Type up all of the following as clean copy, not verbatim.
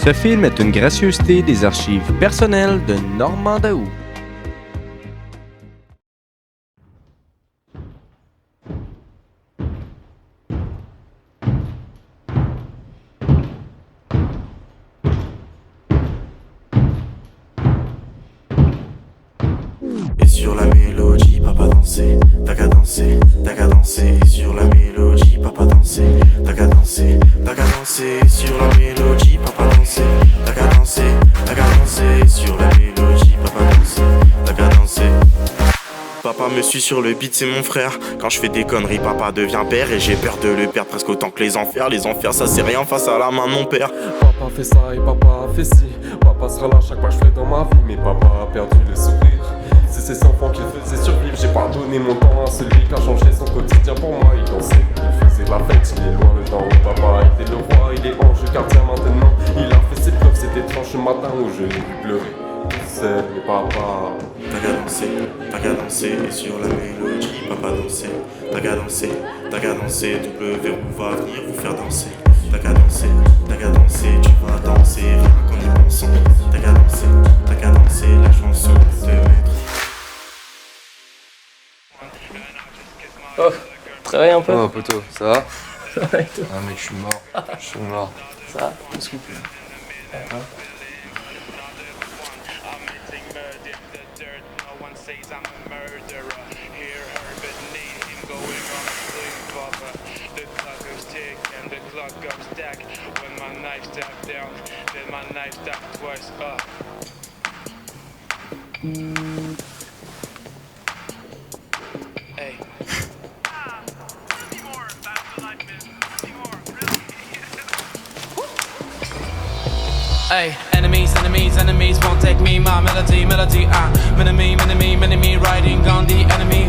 Ce film est une gracieuseté des archives personnelles de Normand Daou. Et sur la mélodie, papa danser, t'as qu'à danser, t'as qu'à danser. Et sur la mélodie, papa danser, t'as qu'à danser, t'as qu'à danser. Et sur la mélodie, papa danser, t'as qu'à danser, t'as qu'à danser. Et sur la mélodie, papa danser, t'as qu'à danser. Papa me suit sur le beat, c'est mon frère. Quand je fais des conneries, papa devient père. Et j'ai peur de le perdre presque autant que les enfers. Les enfers, ça c'est rien face à la main de mon père. Papa fait ça et papa fait ci. Papa sera là chaque fois que je fais dans ma vie. Mais papa a perdu le sourire. C'est ces enfants qui le faisaient survivre. J'ai pardonné mon temps à celui qui a changé son quotidien pour moi. Il dansait, il faisait la fête. Il est loin le temps où papa était le roi. Il est ange gardien maintenant. Il a fait ses preuves, c'était étrange ce matin où je l'ai vu pleurer. C'est mais papa. T'as qu'à danser, et sur la mélodie, papa danser. T'as qu'à danser, double verrou va venir vous faire danser. T'as qu'à danser, tu vas danser, rien qu'en y pensant. T'as qu'à danser, la chanson de maître. Oh, travaille un peu. Oh poteau, ça va? Ça va et toi? Ah mec, je suis mort. Ça va, on se coupe. Hey, enemies won't take me, my melody, enemy, riding on the enemy,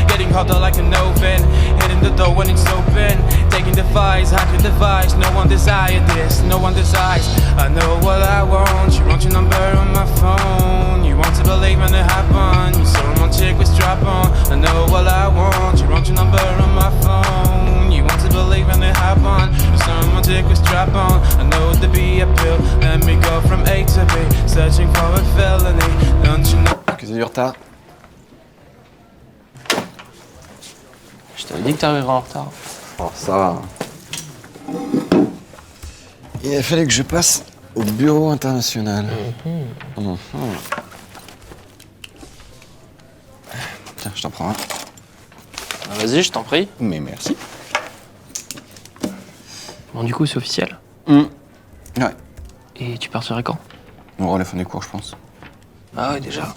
getting hotter like an oven, hitting the door when it's open, taking the fights, hacking the device, no one desires this, no one desires, I know what I want, you want your number on my phone, you want to believe when it happen, you're so romantic with strap on, I know what I want, you want your number on my phone, you want to believe when it happen, you're so romantic with strap on, I know the be a pill, let me go from A to B, searching for a felony, don't you know? Excusez du retard. Je t'avais dit que t'arriverais en retard. Oh, ça va. Il a fallu que je passe au bureau international. Mhm. Tiens, je t'en prends un. Ah, vas-y, je t'en prie. Mais merci. Bon, du coup, c'est officiel. Ouais. Et tu partirais quand? On aura la fin des cours, je pense. Ah ouais, déjà.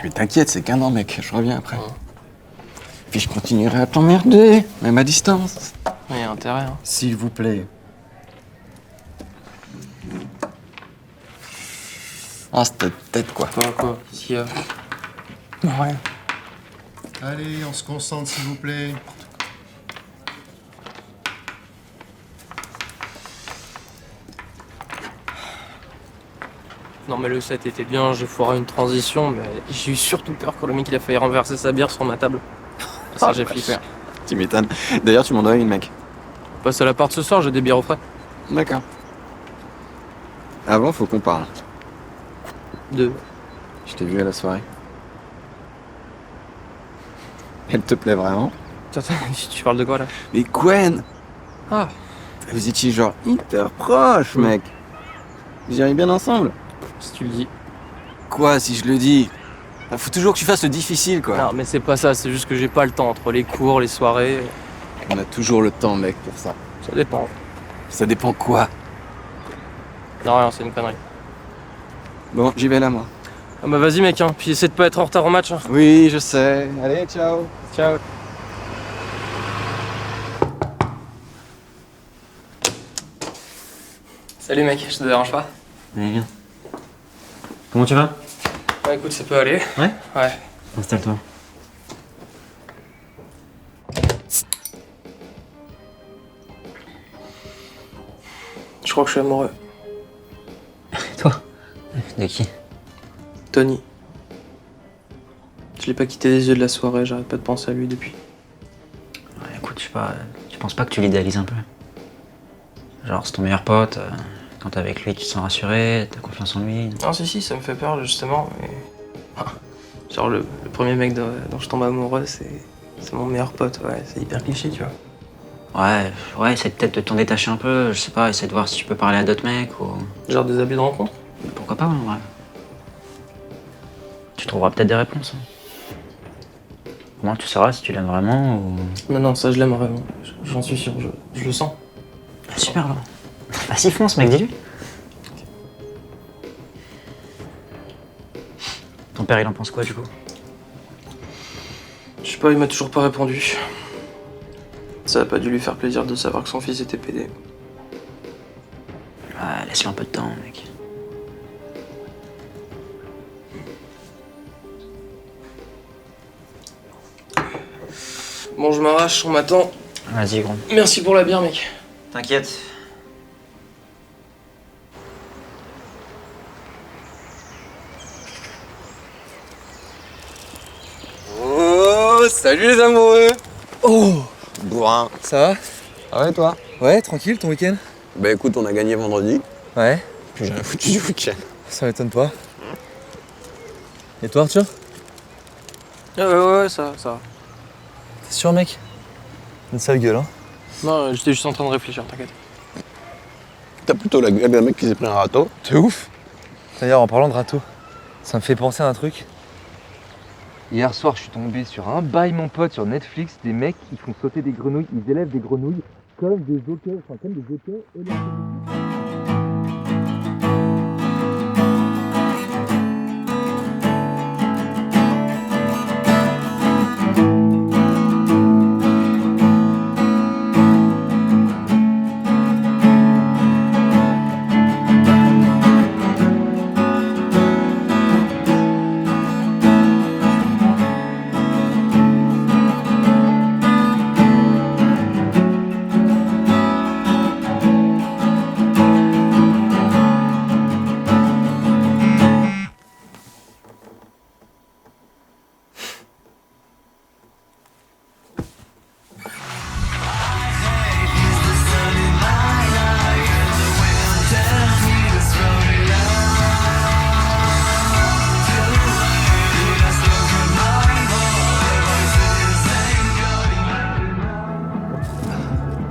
Mais t'inquiète, c'est qu'un an, mec. Je reviens après. Puis je continuerai à t'emmerder, même à distance. Il y a intérêt, hein. S'il vous plaît. Ah, cette tête, quoi. Quoi? Qu'est-ce qu'il y a? Rien. Allez, on se concentre s'il vous plaît. Non mais le set était bien, j'ai foiré une transition, mais j'ai eu surtout peur quand le mec il a failli renverser sa bière sur ma table. Ça j'ai flippé. Tu m'étonnes. D'ailleurs, tu m'en dois une, mec. Passe à l'appart ce soir, j'ai des bières au frais. D'accord. Avant, faut qu'on parle. Deux. Je t'ai vu à la soirée. Elle te plaît vraiment? Attends, tu parles de quoi là? Mais Gwen! Ah, Vous étiez genre hyper proches, mec. Vous iriez bien ensemble. si tu le dis. Quoi, si je le dis? Faut toujours que tu fasses le difficile, quoi. Non mais c'est pas ça, c'est juste que j'ai pas le temps entre les cours, les soirées. On a toujours le temps, mec, pour ça. Ça dépend. Ça dépend quoi? Non rien, c'est une connerie. Bon, j'y vais là, moi. Ah bah vas-y mec, hein, puis essaie de pas être en retard au match. Hein. Oui, je sais. Allez, ciao. Ciao. Salut mec, je te dérange pas? Bien. Comment tu vas? Ouais écoute, ça peut aller. Ouais? Ouais. Installe-toi. Je crois que je suis amoureux. Toi? De qui? Tony. Je l'ai pas quitté des yeux de la soirée, j'arrête pas de penser à lui depuis. Ouais, écoute, je sais pas, tu penses pas que tu l'idéalises un peu? Genre, c'est ton meilleur pote, quand t'es avec lui, tu te sens rassuré, t'as confiance en lui. Non, si, ça me fait peur, justement, mais... Ah, genre, le premier mec dont je tombe amoureux, c'est mon meilleur pote, ouais, c'est hyper cliché, tu vois. Ouais, essaie peut-être de t'en détacher un peu, je sais pas, essaie de voir si tu peux parler à d'autres mecs ou... Genre des abus de rencontre. Pourquoi pas, ouais. Tu trouveras peut-être des réponses. Comment tu sauras si tu l'aimes vraiment ou... Non, ça je l'aime vraiment, j'en suis sûr, je le sens. Ah, super, alors. Vas-y, fonce, mec, dis-lui. Ton père, il en pense quoi, du coup? Je sais pas, il m'a toujours pas répondu. Ça a pas dû lui faire plaisir de savoir que son fils était pédé. Ouais, laisse-lui un peu de temps, mec. Bon, je m'arrache, on m'attend. Vas-y, gros. Merci pour la bière, mec. T'inquiète. Oh, salut les amoureux. Oh, bourrin. Ça va? Ah ouais, toi? Ouais, tranquille, ton week-end? Bah écoute, on a gagné vendredi. Ouais. Puis j'ai rien foutu du week-end. Ça m'étonne pas. Et toi, Arthur? Ouais, ça va. T'es sûr, mec? Une sale gueule, hein? Non, j'étais juste en train de réfléchir, t'inquiète. T'as plutôt la gueule d'un mec qui s'est pris un râteau. C'est ouf! D'ailleurs, en parlant de râteau, ça me fait penser à un truc. Hier soir, je suis tombé sur un bail, mon pote, sur Netflix, des mecs qui font sauter des grenouilles, ils élèvent des grenouilles comme des jockeys, enfin comme des jockeys électriques.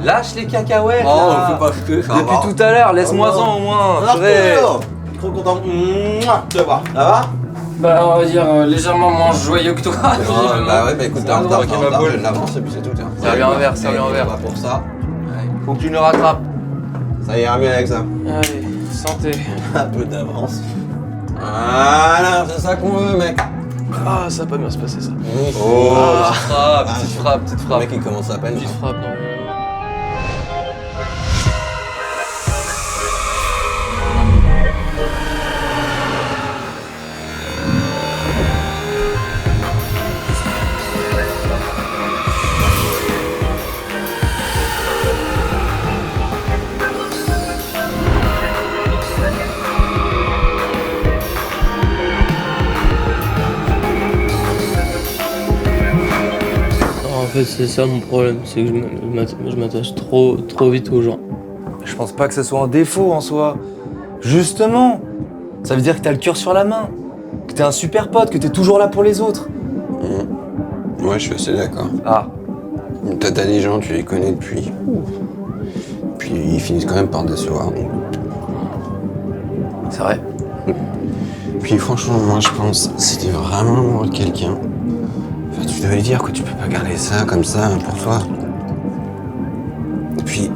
Lâche les cacahuètes Oh, là. fais pas chier, ça va. Depuis tout à l'heure, laisse-moi-en au moins. Purée. Trop content. Tu vas voir, ça va? Bah, on va dire légèrement moins joyeux que toi. Bah ouais, bah écoute, t'es en retard, qui m'a j'ai de l'avance et puis c'est tout. Tiens. Serve un verre, serve un verre. Pour ça. Faut que tu nous rattrapes. Ça ira mieux avec ça. Allez, santé. Un peu d'avance. Voilà, c'est ça qu'on veut, mec. Ah, ça va pas bien se passer ça. Oh, Petite frappe, petite Le frappe. mec il commence à peine. Petite frappe, non. En fait, c'est ça mon problème, c'est que je m'attache trop vite aux gens. Je pense pas que ce soit un défaut en soi. Justement, ça veut dire que t'as le cœur sur la main, que t'es un super pote, que t'es toujours là pour les autres. Ouais, je suis assez d'accord. Ah, T'as des gens, tu les connais depuis. Puis ils finissent quand même par te décevoir. Donc. c'est vrai. Puis franchement, moi je pense, si t'es vraiment amoureux de quelqu'un, enfin, tu dois lui dire que tu peux pas garder ça comme ça pour toi. Et puis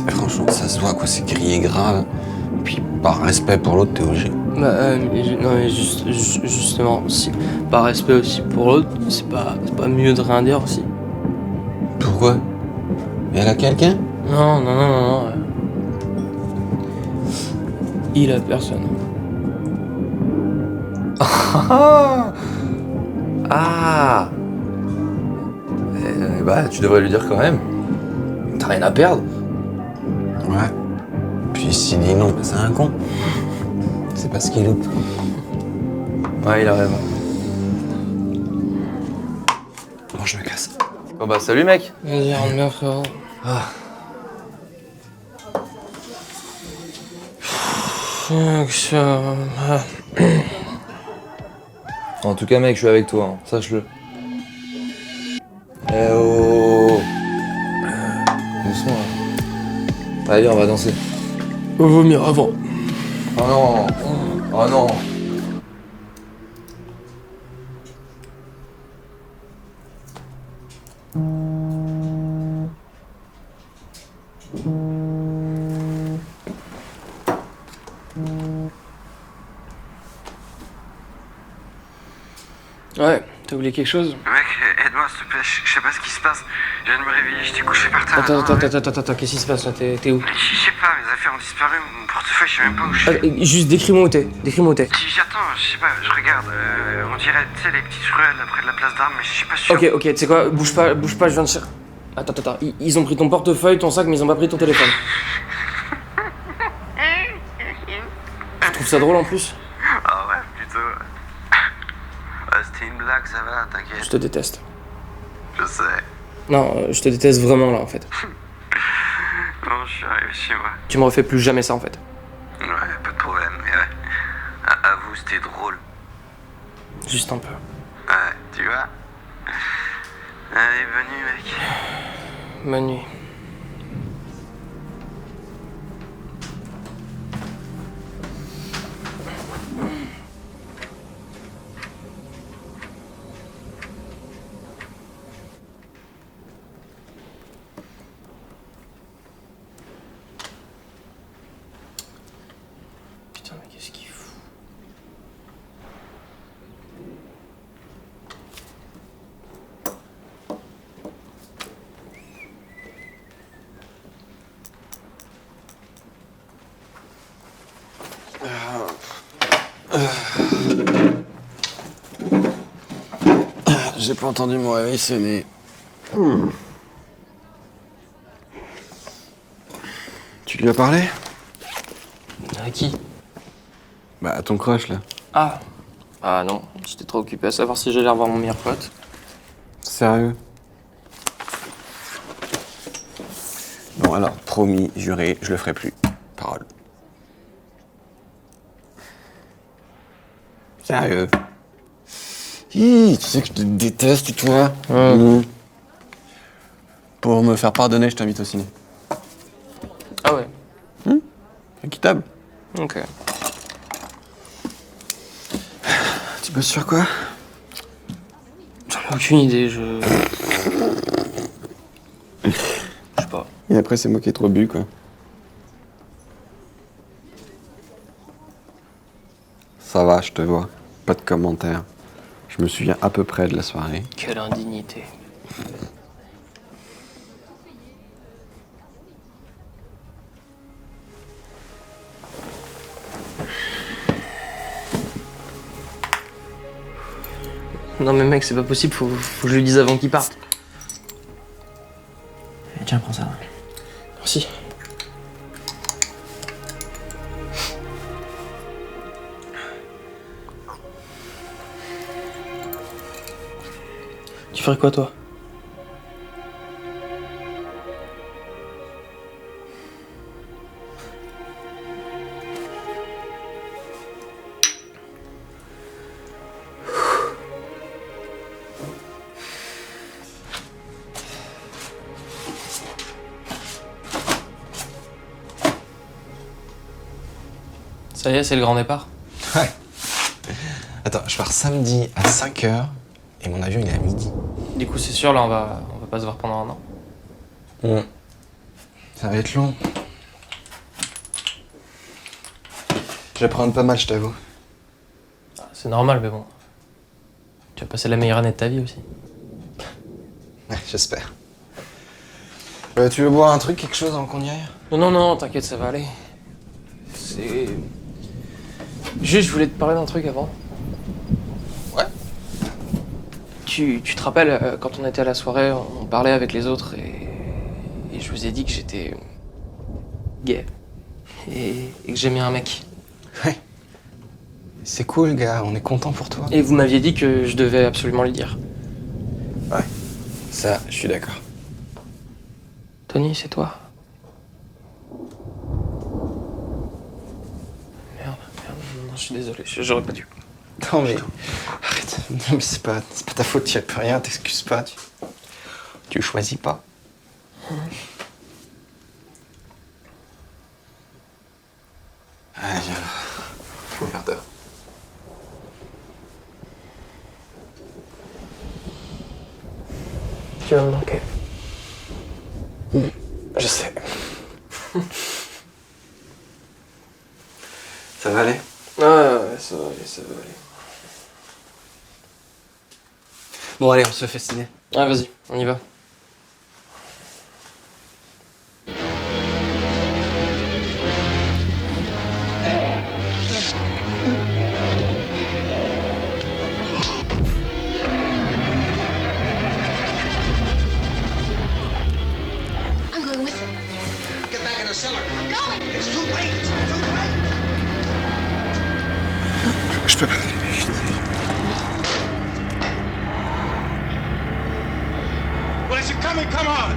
franchement, ça se voit quoi, c'est grillé grave. Puis par respect pour l'autre, t'es obligé. Bah, non mais justement, si, par respect aussi pour l'autre, c'est pas mieux de rien dire aussi. Pourquoi? Elle a quelqu'un? Non. Il a personne. Ah. Bah, tu devrais lui dire quand même. T'as rien à perdre. Ouais. Puis s'il dit non, bah, c'est un con. C'est parce qu'il loupe. Ouais, il a raison. Bon, je me casse. Bon bah, salut mec. Vas-y, rentre bien frérot. En tout cas, mec, je suis avec toi, hein. Sache-le. Eh oh. Doucement, là. Allez, on va danser. Vomir avant. Oh non. Oh non. Ouais, t'as oublié quelque chose? Mec, aide-moi s'il te plaît, je sais pas ce qui se passe. Je viens de me réveiller, j'étais couché par terre. Attends, qu'est-ce qui se passe là? T'es où? Je sais pas, mes affaires ont disparu, mon portefeuille, je sais même pas où je suis. Juste décris-moi où t'es. Si j'attends, je sais pas, je regarde, on dirait, tu sais, les petites ruelles après de la place d'armes, mais je suis pas sûr. Ok, tu sais quoi? Bouge pas, je viens de chercher. Attends, ils ont pris ton portefeuille, ton sac, mais ils ont pas pris ton téléphone. Tu trouves ça drôle en plus? Ah ouais, plutôt. C'était une blague, ça va, t'inquiète. Je te déteste. Je sais. Non, je te déteste vraiment là en fait. Bon, je suis arrivé chez moi. Tu me refais plus jamais ça en fait. Ouais, pas de problème, mais ouais. Avoue, c'était drôle. Juste un peu. Ouais, tu vois. Allez, bonne nuit, mec. Bonne nuit. Putain, mais qu'est-ce qu'il fout? J'ai pas entendu mon réveil sonner. Tu lui as parlé? À qui? Bah, à ton crush, là. Ah non, j'étais trop occupé à savoir si j'allais revoir mon meilleur pote. Sérieux? Bon, alors, promis, juré, je le ferai plus. Parole. Sérieux? Hi, tu sais que je te déteste, toi. Pour me faire pardonner, je t'invite au ciné. Ah ouais, Équitable. ok. Tu bosses sur quoi? J'en ai aucune idée, je sais pas. Et après, c'est moi qui ai trop bu, quoi. Ça va, je te vois. Pas de commentaires. Je me souviens à peu près de la soirée. Quelle indignité. Non mais mec, c'est pas possible, faut que je lui dise avant qu'il parte. Tiens, prends ça. Merci. Tu ferais quoi toi? Ça y est, c'est le grand départ. Ouais. Attends, je pars samedi à 5h et mon avion il est à midi. Du coup, c'est sûr, là, on va pas se voir pendant un an. Ça va être long. Je vais prendre pas mal, je t'avoue. C'est normal, mais bon. Tu vas passer la meilleure année de ta vie aussi. Ouais, j'espère. Tu veux boire un truc, quelque chose avant qu'on y aille? Non, t'inquiète, ça va aller. C'est... Juste, je voulais te parler d'un truc avant. Ouais. Tu te rappelles, quand on était à la soirée, on parlait avec les autres et je vous ai dit que j'étais... gay. Et que j'aimais un mec. Ouais. C'est cool, gars, on est content pour toi. Et vous m'aviez dit que je devais absolument lui dire. Ouais, ça, je suis d'accord. Tony, c'est toi? Merde. je suis désolé, j'aurais pas dû. Non mais... Arrête. Non mais c'est pas ta faute, tu y as plus rien, t'excuses pas. Tu choisis pas. Allez, viens. Merde. Tu vas me manquer. Je sais. Ça va aller? Ah ouais, ça va aller, ça va aller. Bon allez, on se fait ciné. Ah vas-y, on y va. I'm going with him. Get back in the cellar. I'm going. It's too late. It's too late. Je peux pas. Well, is it coming? Come on.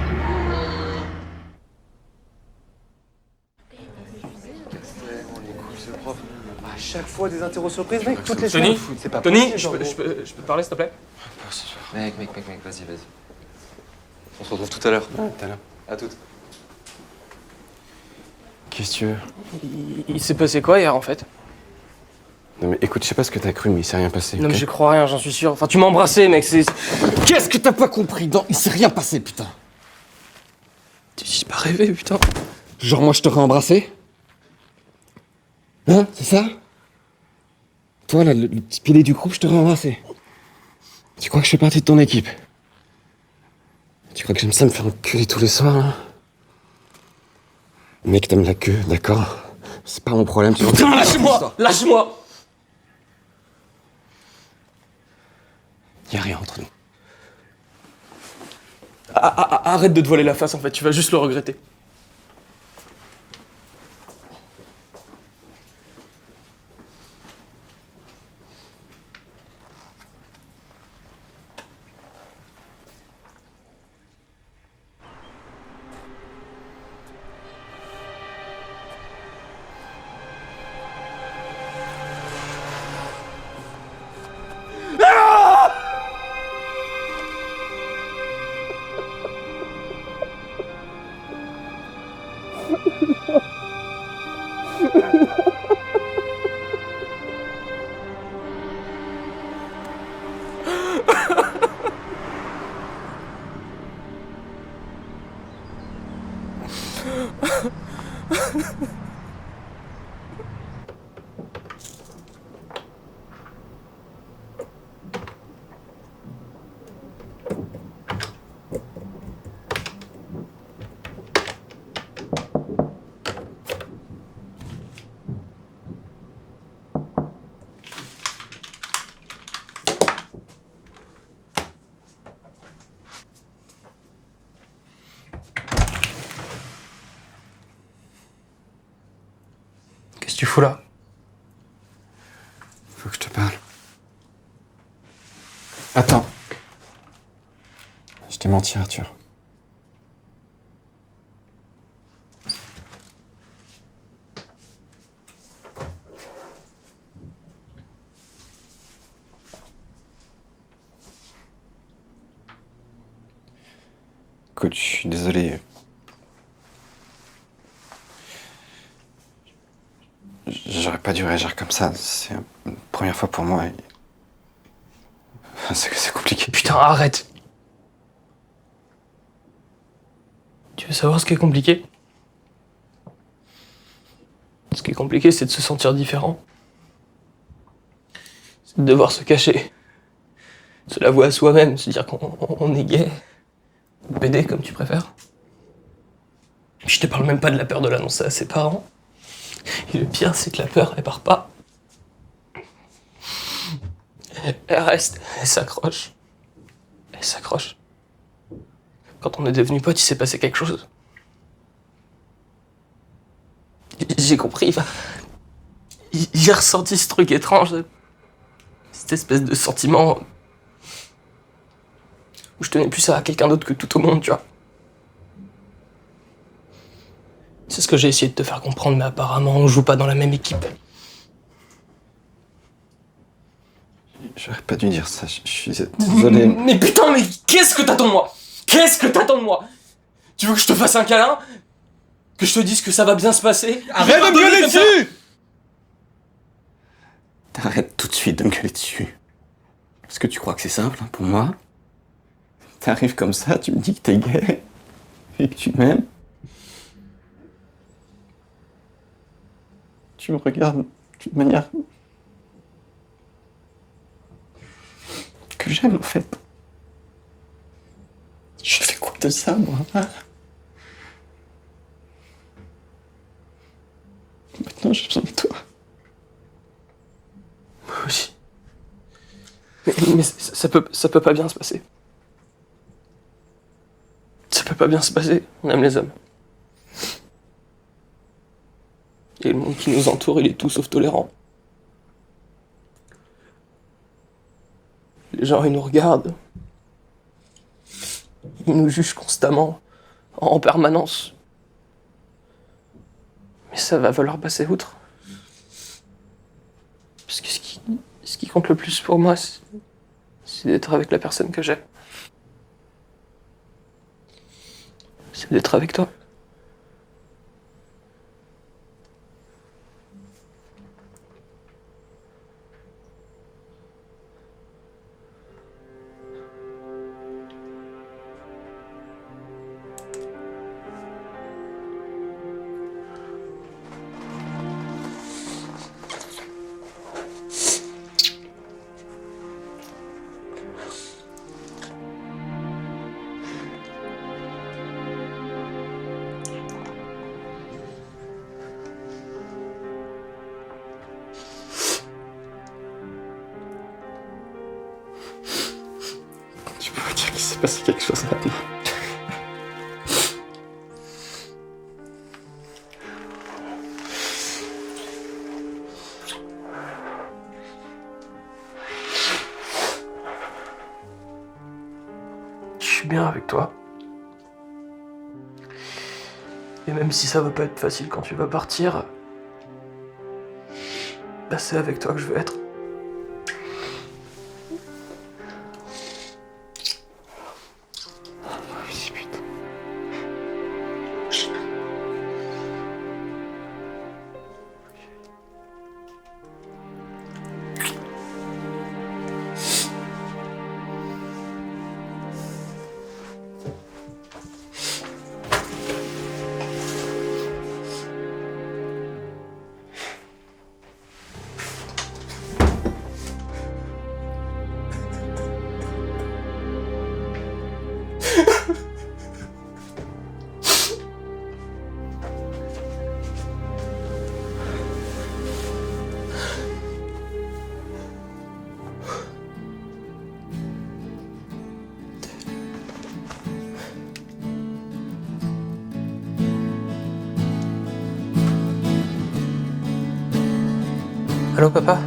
À chaque fois des interros surprises, mec, toutes les Tony, semaines. C'est pas Tony, possible, je peux te parler s'il te plaît? Mec, vas-y. On se retrouve tout à l'heure. Ouais, tout à l'heure. À toutes. Qu'est-ce que tu veux? Il s'est passé quoi hier en fait? Non mais écoute, je sais pas ce que t'as cru, mais il s'est rien passé. Non ok mais je crois rien, j'en suis sûr. Enfin tu m'as embrassé mec, c'est... Qu'est-ce que t'as pas compris? Non, il s'est rien passé, putain. J'ai pas rêvé putain. Genre moi je t'aurais embrassé? Hein? C'est ça? Toi là, le petit pilier du groupe, je t'aurais embrassé. Tu crois que je fais partie de ton équipe? Tu crois que j'aime ça me faire enculer tous les soirs, là? Mec, t'aimes la queue, d'accord? C'est pas mon problème, tu vois. Putain, lâche-moi! Lâche-moi! Y'a rien entre nous. Arrête de te voiler la face en fait, tu vas juste le regretter. Qu'est-ce que tu fous là? Faut que je te parle. Attends. Je t'ai menti, Arthur. Écoute, je suis désolé. J'aurais pas dû réagir comme ça. C'est la première fois pour moi. C'est compliqué. Putain, arrête! Tu veux savoir ce qui est compliqué? Ce qui est compliqué, c'est de se sentir différent. C'est de devoir se cacher. De se l'avouer à soi-même, se dire qu'on est gay. Ou PD, comme tu préfères. Puis je te parle même pas de la peur de l'annoncer à ses parents. Et le pire, c'est que la peur, elle part pas. Elle reste, elle s'accroche. Elle s'accroche. Quand on est devenus potes, il s'est passé quelque chose. J'ai compris. J'ai ressenti ce truc étrange. Cette espèce de sentiment où je tenais plus à quelqu'un d'autre que tout au monde, tu vois. C'est ce que j'ai essayé de te faire comprendre, mais apparemment, on joue pas dans la même équipe. J'aurais pas dû dire ça, je suis désolé. Mais putain, mais qu'est-ce que t'attends de moi? Qu'est-ce que t'attends de moi? Tu veux que je te fasse un câlin? Que je te dise que ça va bien se passer? Arrête de me gueuler dessus! T'arrêtes tout de suite de me gueuler dessus. Est-ce que tu crois que c'est simple pour moi? T'arrives comme ça, tu me dis que t'es gay et que tu m'aimes. Tu me regardes d'une manière que j'aime en fait. Je fais quoi de ça, moi? Maintenant, j'ai besoin de toi. Moi aussi. Mais ça peut pas bien se passer. Ça peut pas bien se passer. On aime les hommes. Et le monde qui nous entoure, il est tout sauf tolérant. Les gens, ils nous regardent. Ils nous jugent constamment, en permanence. Mais ça va falloir passer outre. Parce que ce qui compte le plus pour moi, c'est d'être avec la personne que j'aime. C'est d'être avec toi. Tu peux me dire qu'il s'est passé quelque chose maintenant? Je suis bien avec toi. Et même si ça va pas être facile quand tu vas partir, bah c'est avec toi que je veux être. Allô, papa?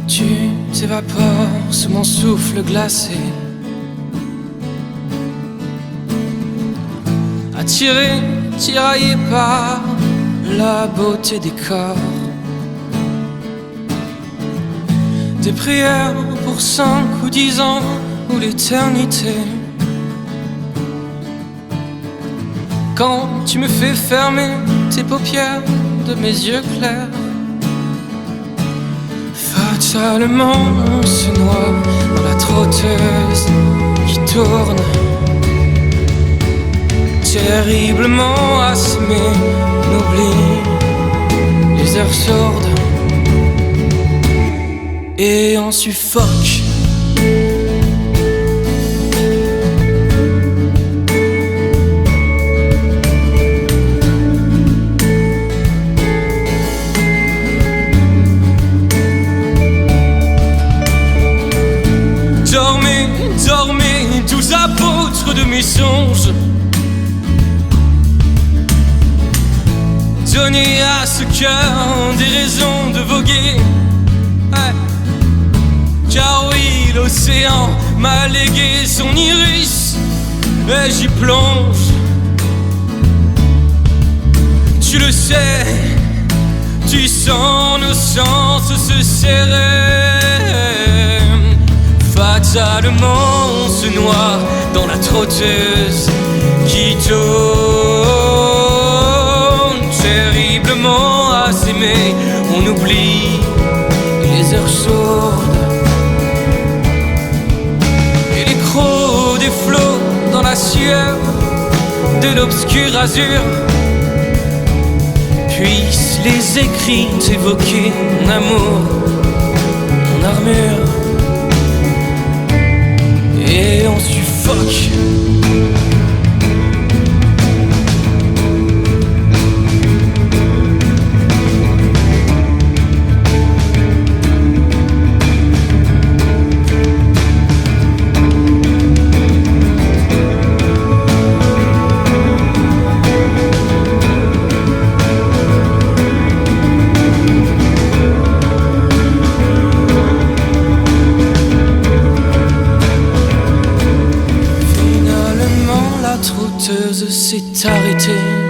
Tu t'évapores sous mon souffle glacé, attiré, tiraillé par la beauté des corps. Des prières pour 5 ou 10 ans ou l'éternité. Quand tu me fais fermer tes paupières de mes yeux clairs, fatalement on se noie dans la trotteuse qui tourne. Terriblement assommé, on oublie les heures sourdes et on suffoque. Dormez, dormez, tous apôtres de mes songes. Donnez à ce cœur des raisons de voguer. Ouais. Car oui, l'océan m'a légué son iris et j'y plonge. Tu le sais, tu sens nos sens se serrer. paradoxalement on se noie dans la trotteuse qui tourne. Terriblement à s'aimer, on oublie les heures sourdes et les crocs des flots dans la sueur de l'obscur azur. Puissent les écrits évoquer mon amour, mon armure, et on suffoque. S'est arrêtée